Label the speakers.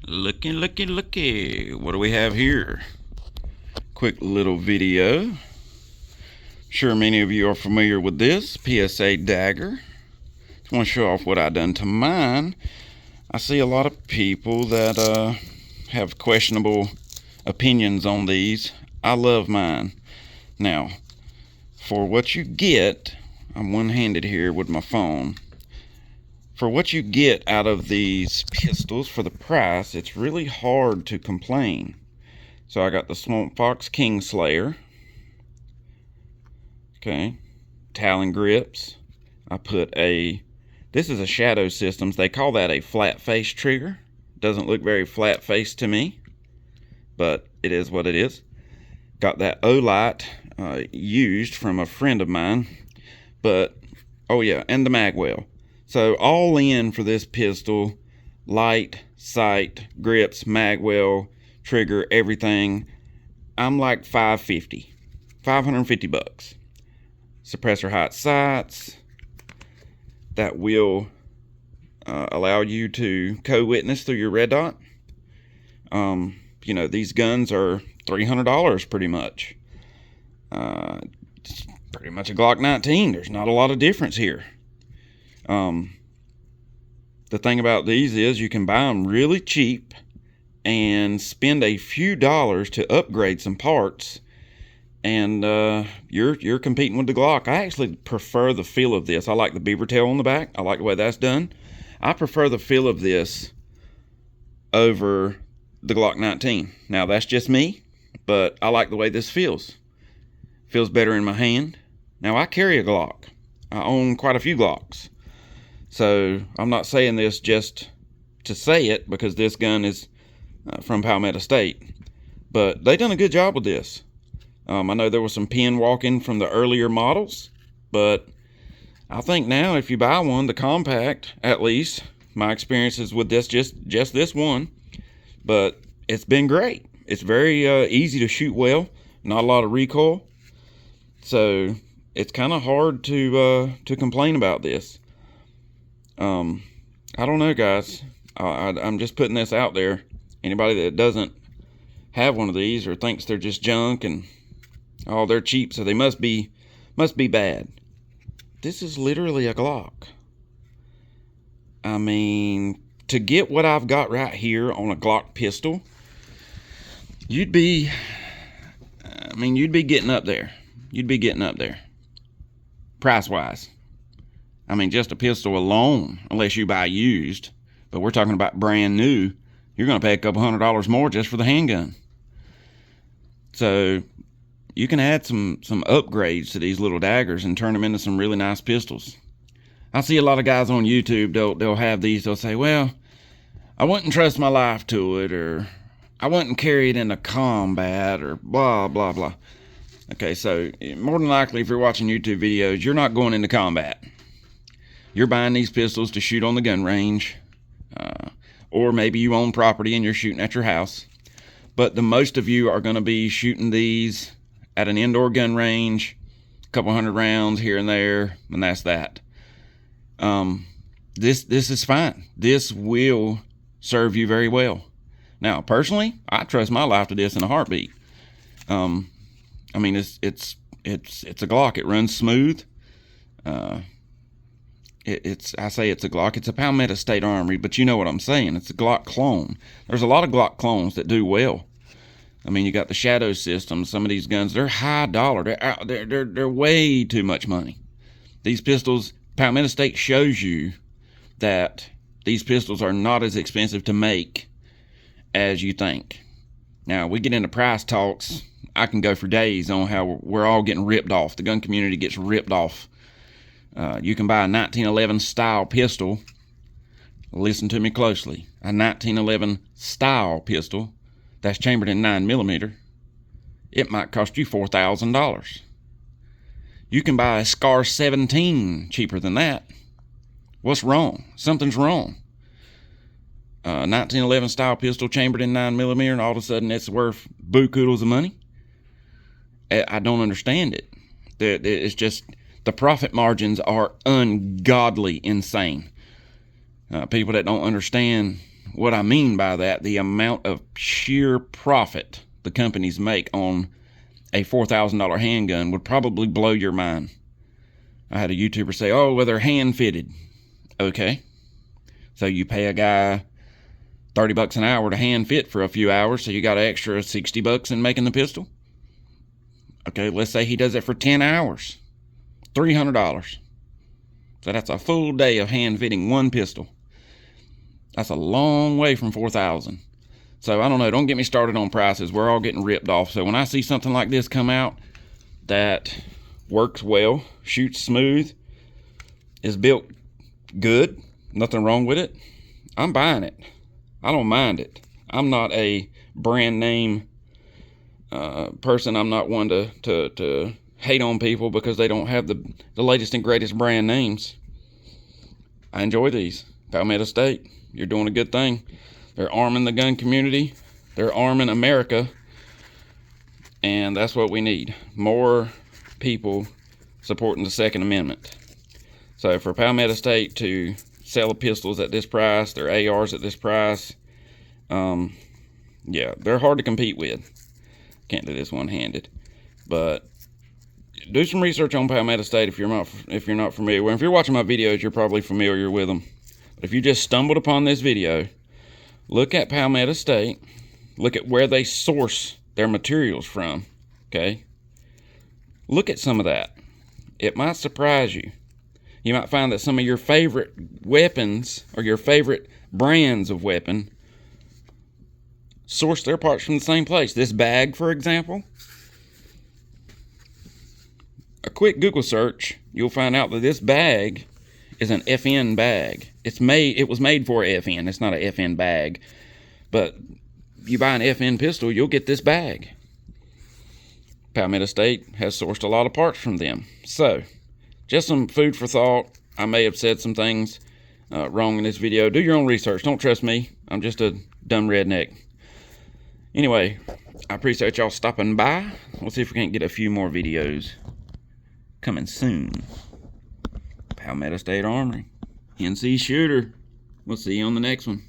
Speaker 1: Looky. What do we have here? Quick little video. Sure many of you are familiar with this PSA Dagger. Just want to show off what I done to mine. I see a lot of people that have questionable opinions on these. I love mine. Now, for what you get, I'm one-handed here with my phone. For what you get out of these pistols for the price, it's really hard to complain. So I got the Swamp Fox Kingslayer. Okay. Talon grips. I put this is a Shadow Systems. They call that a flat face trigger. Doesn't look very flat faced to me, but it is what it is. Got that Olight used from a friend of mine. But, oh yeah, and the magwell. So all in for this pistol, light, sight, grips, magwell, trigger, everything, I'm like $550 bucks. Suppressor height sights that will allow you to co-witness through your red dot. You know, these guns are $300 pretty much. It's pretty much a Glock 19. There's not a lot of difference here. The thing about these is you can buy them really cheap and spend a few dollars to upgrade some parts, and you're competing with the Glock. I actually prefer the feel of this. I like the beaver tail on the back. I like the way that's done. I prefer the feel of this over the Glock 19. Now that's just me, but I like the way this feels. Feels better in my hand. Now I carry a Glock. I own quite a few Glocks. So I'm not saying this just to say it, because this gun is from Palmetto State. But they done a good job with this. I know there was some pin walking from the earlier models, but I think now if you buy one, the compact, at least, my experiences with this, just this one, but it's been great. It's very easy to shoot well, not a lot of recoil. So it's kind of hard to complain about this. I don't know, guys. I'm just putting this out there. Anybody that doesn't have one of these or thinks they're just junk and they're cheap, so they must be bad. This is literally a Glock. I mean, to get what I've got right here on a Glock pistol, you'd be getting up there. You'd be getting up there. Price-wise. I mean, just a pistol alone, unless you buy used, but we're talking about brand new, you're going to pay a couple $100 more just for the handgun. So you can add some upgrades to these little daggers and turn them into some really nice pistols. I see a lot of guys on YouTube, they'll have these, they'll say, well, I wouldn't trust my life to it, or I wouldn't carry it into combat, or blah, blah, blah. Okay, so more than likely, if you're watching YouTube videos, you're not going into combat. You're buying these pistols to shoot on the gun range, or maybe you own property and you're shooting at your house. But the most of you are going to be shooting these at an indoor gun range, a couple hundred rounds here and there, and that's that. This is fine. This will serve you very well. Now, personally, I trust my life to this in a heartbeat. I mean, it's a Glock. It runs smooth. I say it's a Glock. It's a Palmetto State Armory, but you know what I'm saying. It's a Glock clone. There's a lot of Glock clones that do well. I mean, you got the Shadow Systems. Some of these guns, they're high dollar. They're way too much money. These pistols, Palmetto State shows you that these pistols are not as expensive to make as you think. Now, we get into price talks. I can go for days on how we're all getting ripped off. The gun community gets ripped off. You can buy a 1911 style pistol. Listen to me closely. A 1911 style pistol that's chambered in 9mm. It might cost you $4,000. You can buy a Scar 17 cheaper than that. What's wrong? Something's wrong. 1911 style pistol chambered in 9mm, and all of a sudden it's worth buku-oodles of money. I don't understand it. It's just the profit margins are ungodly insane. People that don't understand what I mean by that, the amount of sheer profit the companies make on a $4,000 handgun would probably blow your mind. I had a YouTuber say, oh, well, they're hand fitted. Okay. So you pay a guy $30 an hour to hand fit for a few hours, so you got an extra $60 in making the pistol. Okay, let's say he does it for 10 hours. $300. So that's a full day of hand fitting one pistol. That's a long way from $4,000. So I don't know, don't get me started on prices. We're all getting ripped off. So when I see something like this come out that works well, shoots smooth, is built good, nothing wrong with it, I'm buying it. I don't mind it. I'm not a brand name person. I'm not one to hate on people because they don't have the latest and greatest brand names. I enjoy these. Palmetto State, you're doing a good thing. They're arming the gun community. They're arming America. And that's what we need. More people supporting the Second Amendment. So for Palmetto State to sell the pistols at this price, their ARs at this price, yeah, they're hard to compete with. Can't do this one-handed. But do some research on Palmetto State if you're not familiar. Well, if you're watching my videos, you're probably familiar with them. But if you just stumbled upon this video, look at Palmetto State. Look at where they source their materials from. Okay? Look at some of that. It might surprise you. You might find that some of your favorite weapons or your favorite brands of weapon source their parts from the same place. This bag, for example, a quick Google search, you'll find out that this bag is an FN bag. It was made for FN. It's not an FN bag. But you buy an FN pistol, you'll get this bag. Palmetto State has sourced a lot of parts from them. So, just some food for thought. I may have said some things wrong in this video. Do your own research. Don't trust me. I'm just a dumb redneck. Anyway, I appreciate y'all stopping by. We'll see if we can't get a few more videos coming soon. Palmetto State Armory. NC Shooter. We'll see you on the next one.